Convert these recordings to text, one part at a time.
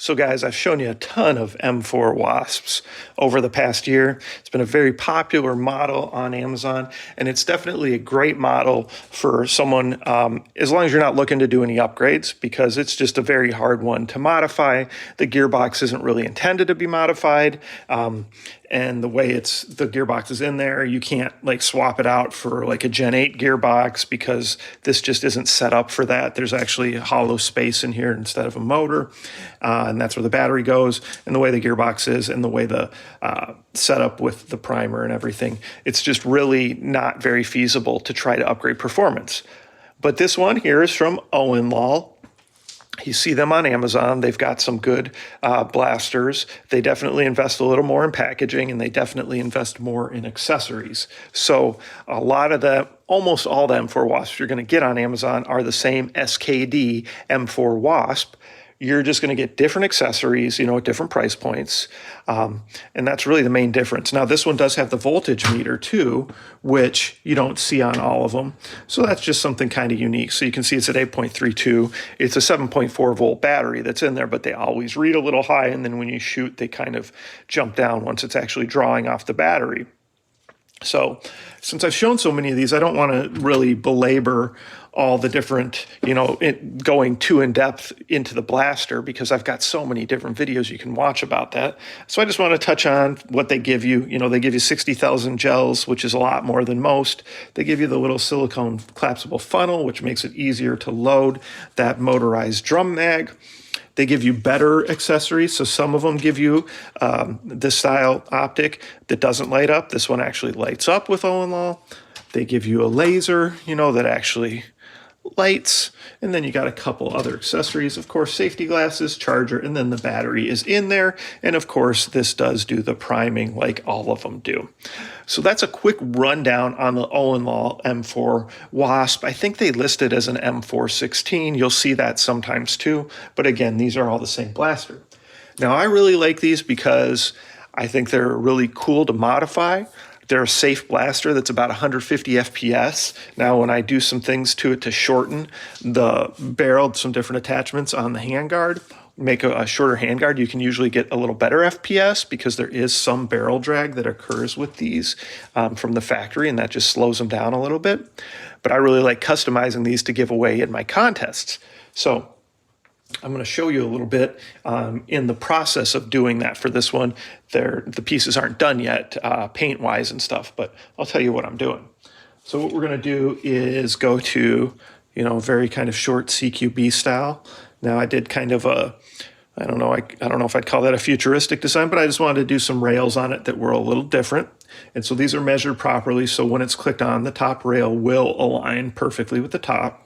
So guys, I've shown you a ton of M4 Wasps over the past year. It's been a very popular model on Amazon, and it's definitely a great model for someone, as long as you're not looking to do any upgrades, because it's just a very hard one to modify. The gearbox isn't really intended to be modified, and the way the gearbox is in there, you can't like swap it out for like a Gen 8 gearbox because this just isn't set up for that. There's actually a hollow space in here instead of a motor. And that's where the battery goes, and the way the gearbox is, and the way the setup with the primer and everything. It's just really not very feasible to try to upgrade performance. But this one here is from OENLOL. You see them on Amazon. They've got some good blasters. They definitely invest a little more in packaging, and they definitely invest more in accessories. So a lot of the, almost all the M4 Wasps you're going to get on Amazon are the same SKD M4 Wasp. You're just going to get different accessories, at different price points. And that's really the main difference. Now, this one does have the voltage meter too, which you don't see on all of them. So that's just something kind of unique. So you can see it's at 8.32. It's a 7.4 volt battery that's in there, but they always read a little high. And then when you shoot, they kind of jump down once it's actually drawing off the battery. So since I've shown so many of these, I don't want to really belabor all the different, going too in depth into the blaster, because I've got so many different videos you can watch about that. So I just want to touch on what they give you. They give you 60,000 gels, which is a lot more than most. They give you the little silicone collapsible funnel, which makes it easier to load that motorized drum mag. They give you better accessories. So some of them give you this style optic that doesn't light up. This one actually lights up with OENLOL. They give you a laser, that actually lights. And then you got a couple other accessories. Of course, safety glasses, charger, and then the battery is in there. And of course, this does do the priming like all of them do. So that's a quick rundown on the OENLOL M4 Wasp. I think they list it as an M416. You'll see that sometimes too. But again, these are all the same blaster. Now, I really like these because I think they're really cool to modify. They're a safe blaster that's about 150 FPS. Now, when I do some things to it to shorten the barrel, some different attachments on the handguard, make a shorter handguard, you can usually get a little better FPS because there is some barrel drag that occurs with these from the factory, and that just slows them down a little bit. But I really like customizing these to give away in my contests. So I'm going to show you a little bit in the process of doing that for this one. The pieces aren't done yet, paint-wise and stuff, but I'll tell you what I'm doing. So what we're going to do is go to, very kind of short CQB style. Now I did kind of a, I don't know if I'd call that a futuristic design, but I just wanted to do some rails on it that were a little different. And so these are measured properly, so when it's clicked on, the top rail will align perfectly with the top.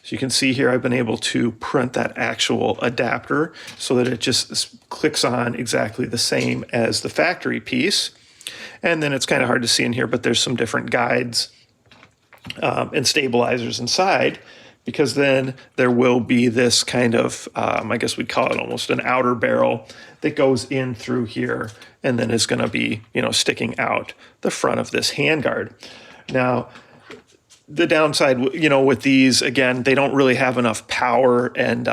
So you can see here I've been able to print that actual adapter so that it just clicks on exactly the same as the factory piece. And then it's kind of hard to see in here, but there's some different guides and stabilizers inside, because then there will be this kind of, I guess we'd call it almost an outer barrel that goes in through here and then is going to be, sticking out the front of this handguard. Now, the downside, with these, again, they don't really have enough power, and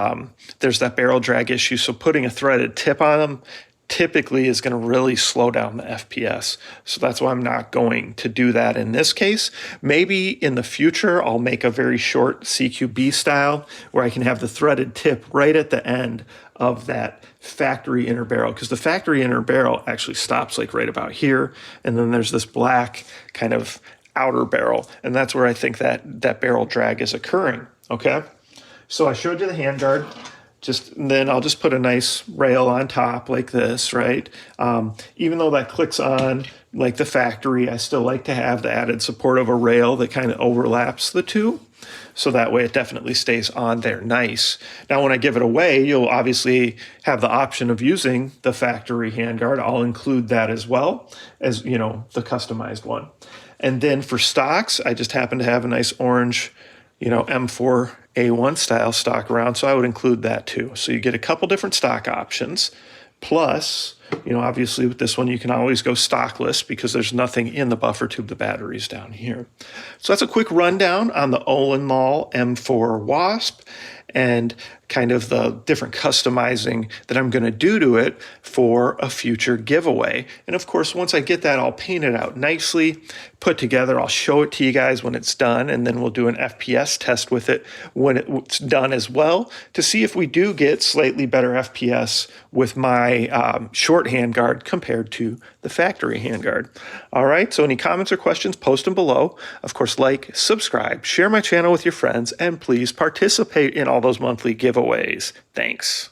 there's that barrel drag issue. So putting a threaded tip on them typically is going to really slow down the FPS. So that's why I'm not going to do that in this case. Maybe in the future, I'll make a very short CQB style where I can have the threaded tip right at the end of that factory inner barrel, because the factory inner barrel actually stops like right about here. And then there's this black kind of outer barrel, and that's where I think that barrel drag is occurring. Okay, so I showed you the handguard. Then I'll just put a nice rail on top like this, right? Even though that clicks on like the factory, I still like to have the added support of a rail that kind of overlaps the two, so that way it definitely stays on there nice. Now, when I give it away, you'll obviously have the option of using the factory handguard. I'll include that as well as, the customized one. And then for stocks, I just happen to have a nice orange, M4A1 style stock around, so I would include that too. So you get a couple different stock options. Plus, obviously with this one, you can always go stockless because there's nothing in the buffer tube. The battery's down here. So that's a quick rundown on the OENLOL M4 Wasp. And kind of the different customizing that I'm going to do to it for a future giveaway. And of course, once I get that all painted out nicely, put together, I'll show it to you guys when it's done, and then we'll do an FPS test with it when it's done as well to see if we do get slightly better FPS with my short handguard compared to the factory handguard. All right, so any comments or questions, post them below. Of course, like, subscribe, share my channel with your friends, and please participate in all those monthly giveaways. Thanks.